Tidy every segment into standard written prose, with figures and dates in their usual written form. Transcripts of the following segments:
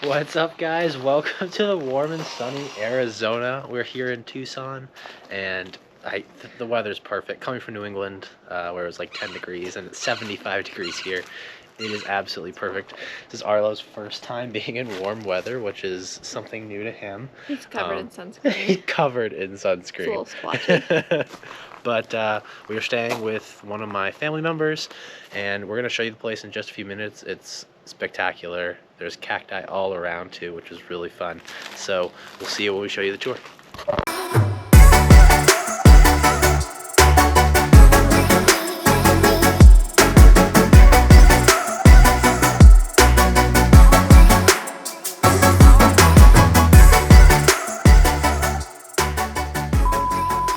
What's up, guys? Welcome to the warm and sunny Arizona. We're here in Tucson, and the weather's perfect. Coming from New England, where it was like 10 degrees, and it's 75 degrees here. It is absolutely perfect. This is Arlo's first time being in warm weather, which is something new to him. He's covered in sunscreen. He's covered in sunscreen. It's a little splotchy. But we are staying with one of my family members, and we're going to show you the place in just a few minutes. It's spectacular. There's cacti all around too, which is really fun. So we'll see you when we show you the tour.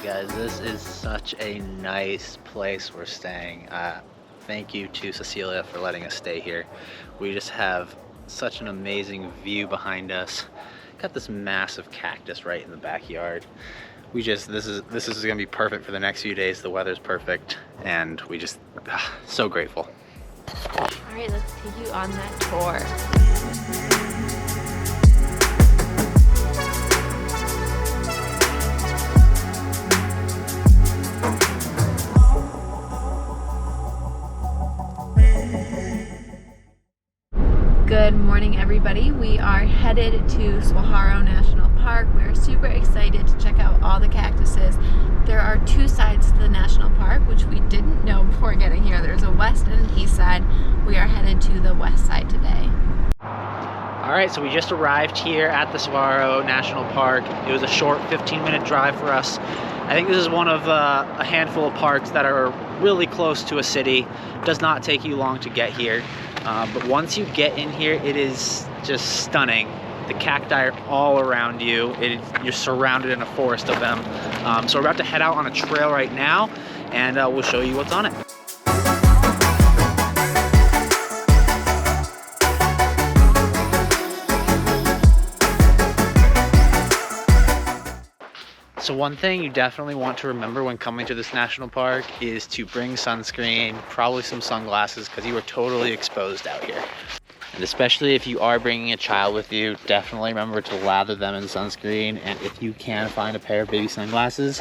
Guys, this is such a nice place we're staying. Thank you to Cecilia for letting us stay here. We just have such an amazing view behind us. Got this massive cactus right in the backyard. This is gonna be perfect for the next few days. The weather's perfect, and we just so grateful. All right, let's take you on that tour. Good morning, everybody. We are headed to Swaharo National Park. We're super excited to check out all the cactuses. There are two sides to the national park, which we didn't know before getting here. There's a west and an east side. We are headed to the west side today. All right, so we just arrived here at the Savaro National Park. It was a short 15-minute drive for us. I think this is one of a handful of parks that are really close to a city. Does not take you long to get here. But once you get in here, it is just stunning. The cacti are all around you. You're surrounded in a forest of them. So we're about to head out on a trail right now, and we'll show you what's on it. So one thing you definitely want to remember when coming to this national park is to bring sunscreen, probably some sunglasses, because you are totally exposed out here. And especially if you are bringing a child with you, definitely remember to lather them in sunscreen. And if you can find a pair of baby sunglasses,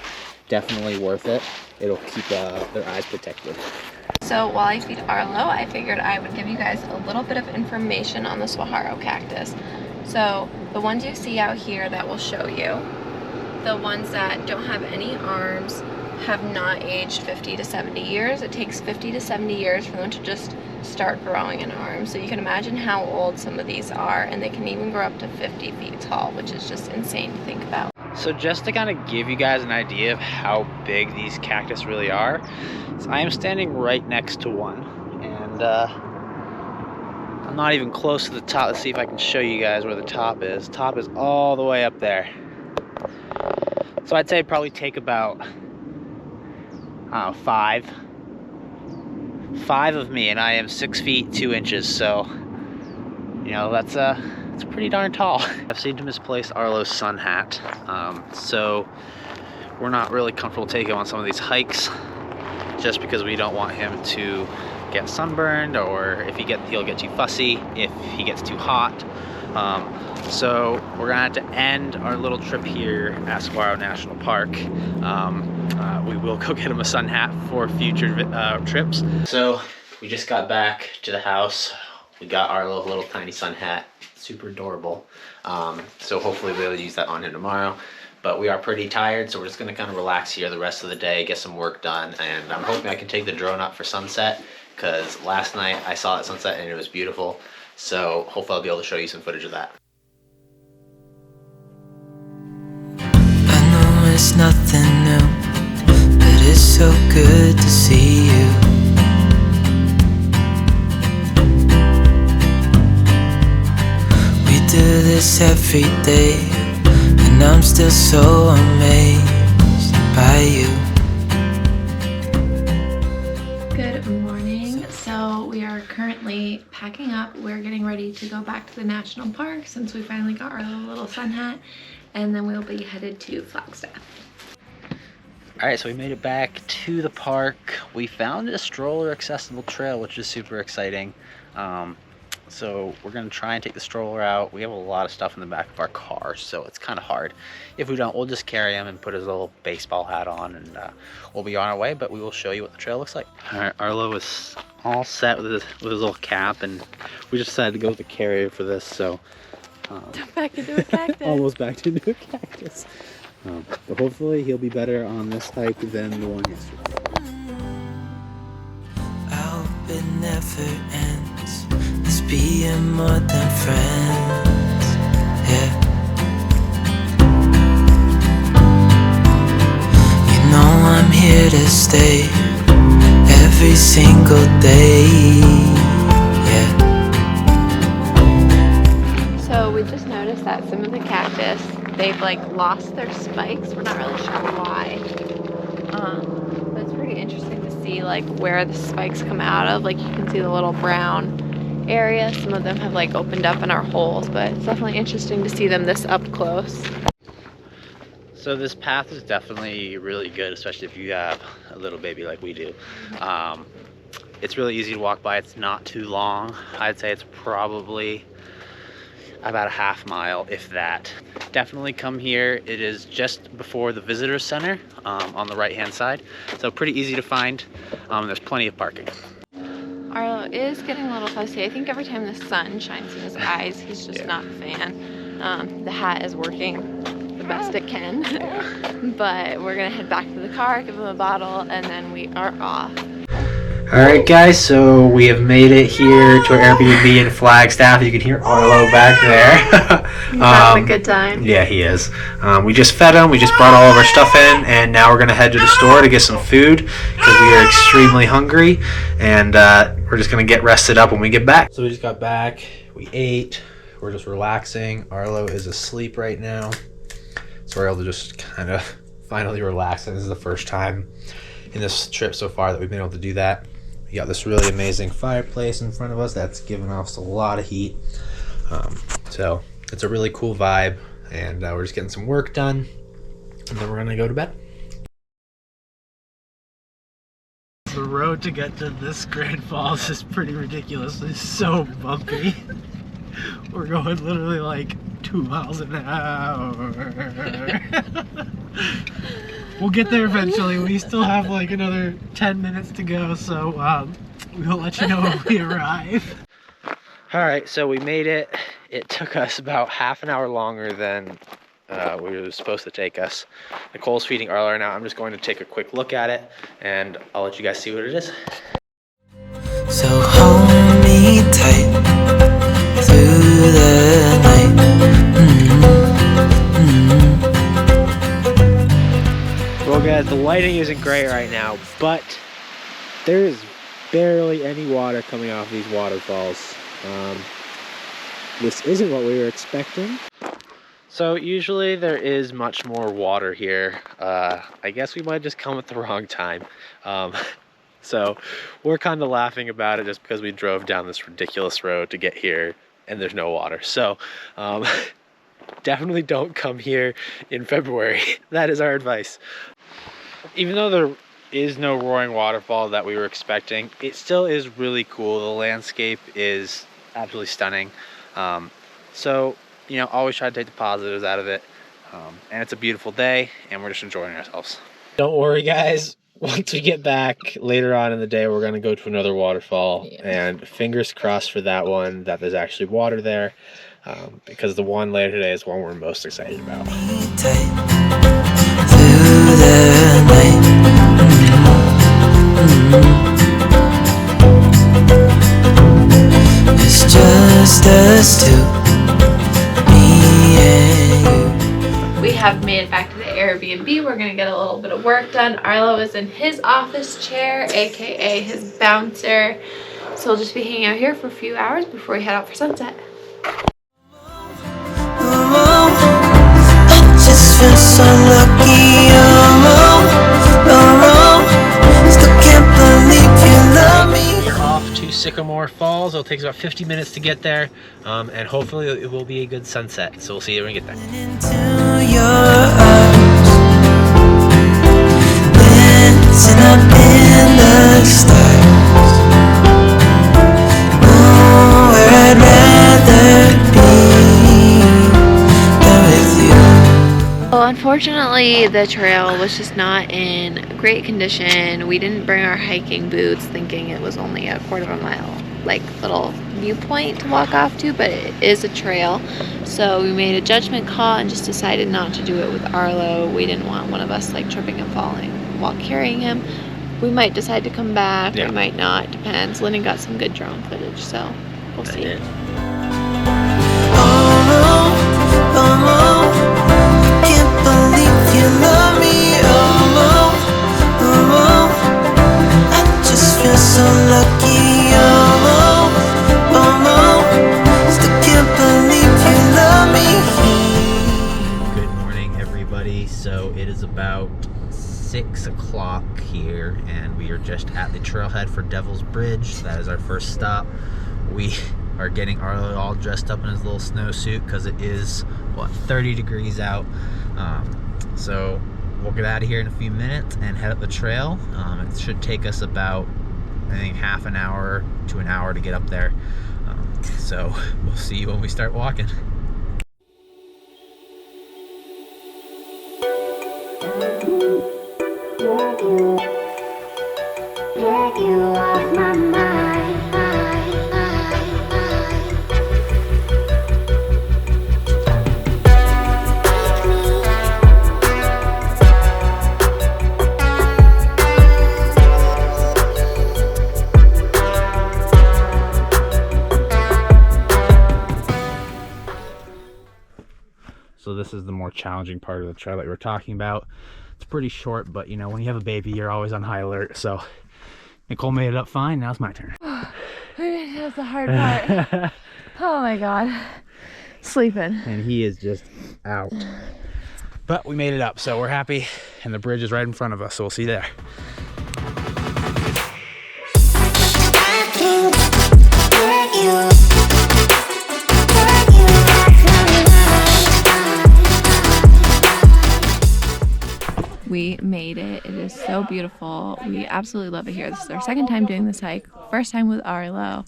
definitely worth it. It'll keep their eyes protected. So while I feed Arlo, I figured I would give you guys a little bit of information on the Swaharo cactus. So the ones you see out here that we'll show you, the ones that don't have any arms have not aged 50 to 70 years. It takes 50 to 70 years for them to just start growing an arm. So you can imagine how old some of these are, and they can even grow up to 50 feet tall, which is just insane to think about. So just to kind of give you guys an idea of how big these cactus really are, so I am standing right next to one, and I'm not even close to the top. Let's see if I can show you guys where the top is. The top is all the way up there. So I'd say it'd probably take about, I don't know, five of me, and I am 6 feet 2 inches. So, you know, that's pretty darn tall. I've seemed to misplace Arlo's sun hat, so we're not really comfortable taking him on some of these hikes, just because we don't want him to get sunburned, or if he'll get too fussy if he gets too hot. So we're gonna have to end our little trip here at Swaharo National Park. We will go get him a sun hat for future trips. So we just got back to the house. We got Arlo a little tiny sun hat, super adorable. So hopefully we'll be able to use that on him tomorrow. But we are pretty tired, so we're just gonna kind of relax here the rest of the day, get some work done, and I'm hoping I can take the drone up for sunset, because last night I saw that sunset and it was beautiful. So hopefully I'll be able to show you some footage of that. It's nothing new, but it's so good to see you. We do this every day, and I'm still so amazed by you. Good morning. So we are currently packing up. We're getting ready to go back to the national park since we finally got our little sun hat, and then we'll be headed to Flagstaff. All right, so we made it back to the park. We found a stroller accessible trail, which is super exciting. So we're gonna try and take the stroller out. We have a lot of stuff in the back of our car, so it's kind of hard. If we don't, we'll just carry him and put his little baseball hat on, and we'll be on our way, but we will show you what the trail looks like. All right, Arlo is all set with his little cap, and we just decided to go with the carrier for this, so. Back into a cactus. Almost back into a cactus. But hopefully he'll be better on this hike than the one yesterday. I hope it never ends. Let's be more than friends. Yeah. You know I'm here to stay every single day. Yeah. So we just noticed that some of the cactus, they've like lost their spikes. We're not really sure why. But it's pretty interesting to see like where the spikes come out of. Like you can see the little brown area. Some of them have like opened up in our holes, but it's definitely interesting to see them this up close. So this path is definitely really good, especially if you have a little baby like we do. It's really easy to walk by. It's not too long. I'd say it's probably about a half mile, if that. Definitely come here. It is just before the visitor center on the right hand side, so pretty easy to find. There's plenty of parking. Arlo is getting a little fussy. I think every time the sun shines in his eyes, he's just not a fan. The hat is working the best it can. But we're gonna head back to the car, give him a bottle, and then we are off. Alright guys, so we have made it here to our Airbnb in Flagstaff. You can hear Arlo back there. He's having a good time. Yeah, he is. We just fed him, we just brought all of our stuff in, and now we're going to head to the store to get some food because we are extremely hungry, and we're just going to get rested up when we get back. So we just got back, we ate, we're just relaxing. Arlo is asleep right now, so we're able to just kind of finally relax, and this is the first time in this trip so far that we've been able to do that. We got this really amazing fireplace in front of us that's giving off a lot of heat. So it's a really cool vibe, and we're just getting some work done, and then we're gonna go to bed. The road to get to this Grand Falls is pretty ridiculous. It's so bumpy. We're going literally like 2 miles an hour. We'll get there eventually. We still have like another 10 minutes to go, so we'll let you know when we arrive. Alright, so we made it. It took us about half an hour longer than we were supposed to take us. Nicole's feeding Arlo right now. I'm just going to take a quick look at it, and I'll let you guys see what it is. So hold me tight through the night. Well guys, the lighting isn't great right now, but there is barely any water coming off these waterfalls. This isn't what we were expecting. So usually there is much more water here. I guess we might just come at the wrong time. So we're kind of laughing about it just because we drove down this ridiculous road to get here and there's no water. So definitely don't come here in February. That is our advice. Even though there is no roaring waterfall that we were expecting, it still is really cool. The landscape is absolutely stunning. So, you know, always try to take the positives out of it. And it's a beautiful day, and we're just enjoying ourselves. Don't worry, guys. Once we get back later on in the day, we're going to go to another waterfall. Yeah. And fingers crossed for that one, that there's actually water there. Because the one later today is one we're most excited about. It's just us two, me and you. We have made it back to the Airbnb. We're gonna get a little bit of work done. Arlo is in his office chair, aka his bouncer. So we'll just be hanging out here for a few hours before we head out for sunset. Just feel so lucky, still can't believe you love me. We're off to Sycamore Falls. It'll take us about 50 minutes to get there, and hopefully it will be a good sunset. So we'll see you when we get there. Into your arms, dancing up in the stars. Oh, where I'd Unfortunately, the trail was just not in great condition. We didn't bring our hiking boots thinking it was only a quarter of a mile, like little viewpoint to walk off to, but it is a trail. So we made a judgment call and just decided not to do it with Arlo. We didn't want one of us like tripping and falling while carrying him. We might decide to come back, we might not, depends. Lennon got some good drone footage, so we'll see. Good morning, everybody. So it is about 6 o'clock here, and we are just at the trailhead for Devil's Bridge. That is our first stop. We are getting Arlo all dressed up in his little snowsuit because it is, what, 30 degrees out. So we'll get out of here in a few minutes and head up the trail. It should take us about, I think, half an hour to an hour to get up there. So we'll see you when we start walking. You off my mind. So this is the more challenging part of the trail that we were talking about. It's pretty short, but you know, when you have a baby, you're always on high alert. So Nicole made it up fine. Now it's my turn. That's the hard part. Oh my god. Sleeping. And he is just out. But we made it up, so we're happy. And the bridge is right in front of us, so we'll see you there. We made it. It is so beautiful. We absolutely love it here. This is our second time doing this hike. First time with Arlo.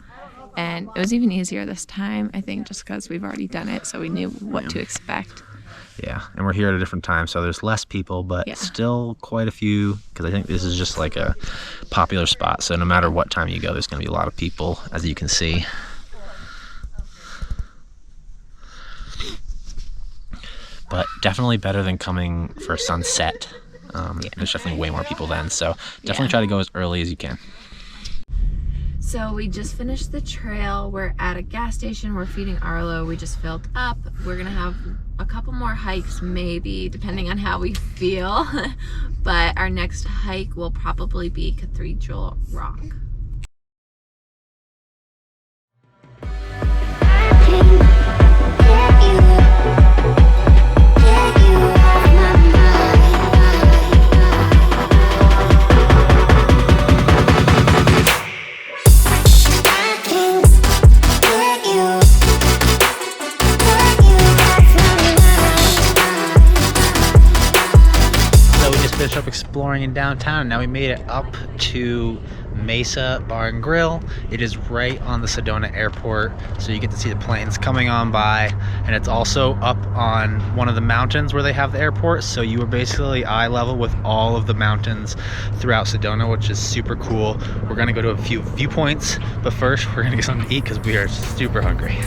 And it was even easier this time, I think, just because we've already done it, so we knew what to expect. Yeah, and we're here at a different time, so there's less people, but still quite a few, because I think this is just like a popular spot. So no matter what time you go, there's going to be a lot of people, as you can see. But definitely better than coming for sunset. There's definitely way more people then, so definitely try to go as early as you can. So we just finished the trail. We're at a gas station. We're feeding Arlo. We just filled up. We're gonna have a couple more hikes, maybe, depending on how we feel. But our next hike will probably be Cathedral Rock. Finished up exploring in downtown, and now we made it up to Mesa Bar and Grill. It is right on the Sedona airport, so you get to see the planes coming on by, and it's also up on one of the mountains where they have the airport, so you are basically eye level with all of the mountains throughout Sedona, which is super cool. We're gonna go to a few viewpoints, but first we're gonna get something to eat because we are super hungry.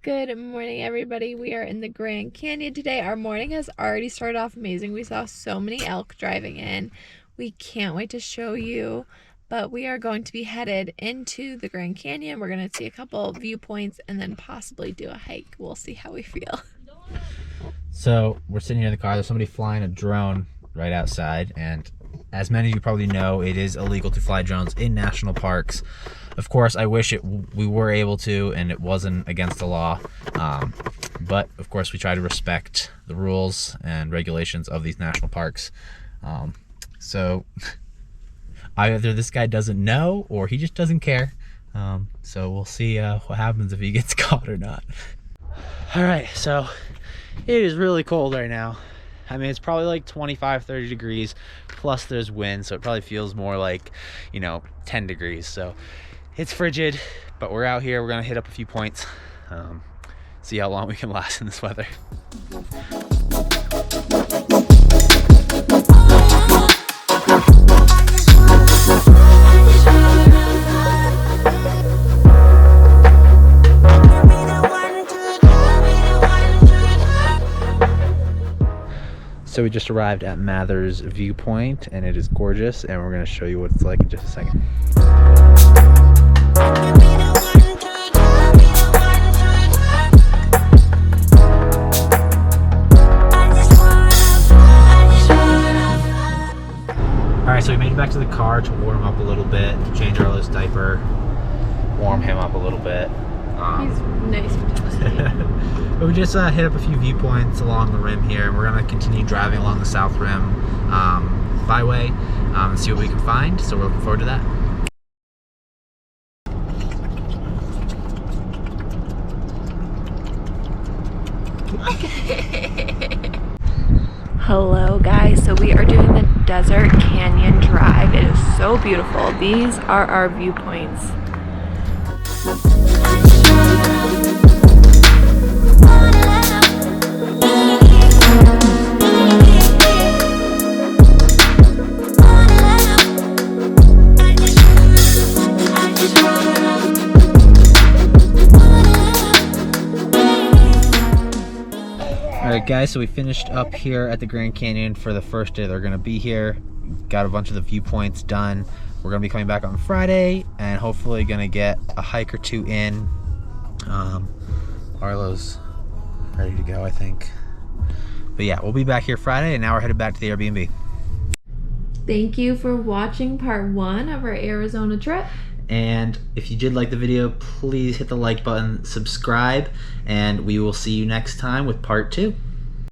Good morning, everybody. We are in the Grand Canyon today. Our morning has already started off amazing. We saw so many elk driving in. We can't wait to show you, but we are going to be headed into the Grand Canyon. We're going to see a couple viewpoints and then possibly do a hike. We'll see how we feel. So we're sitting here in the car. There's somebody flying a drone right outside, and as many of you probably know, it is illegal to fly drones in national parks. Of course, I wish we were able to and it wasn't against the law, but of course we try to respect the rules and regulations of these national parks. So either this guy doesn't know or he just doesn't care. So we'll see what happens if he gets caught or not. All right, so it is really cold right now. I mean, it's probably like 25-30 degrees, plus there's wind, so it probably feels more like, you know, 10 degrees. So it's frigid, but we're out here. We're gonna hit up a few points, see how long we can last in this weather. So we just arrived at Mather's Viewpoint, and it is gorgeous, and we're gonna show you what it's like in just a second. All right, so we made it back to the car to warm up a little bit, change Arlo's diaper, warm him up a little bit. He's nice and toasty. But we just hit up a few viewpoints along the rim here, and we're gonna continue driving along the South Rim byway and see what we can find. So we're looking forward to that. Hello guys, so we are doing the Desert Canyon Drive. It is so beautiful. These are our viewpoints. Alright guys, so we finished up here at the Grand Canyon for the first day they're going to be here. Got a bunch of the viewpoints done. We're going to be coming back on Friday and hopefully going to get a hike or two in. Arlo's ready to go, I think. But yeah, we'll be back here Friday, and now we're headed back to the Airbnb. Thank you for watching part 1 of our Arizona trip. And if you did like the video, please hit the like button, subscribe, and we will see you next time with part 2.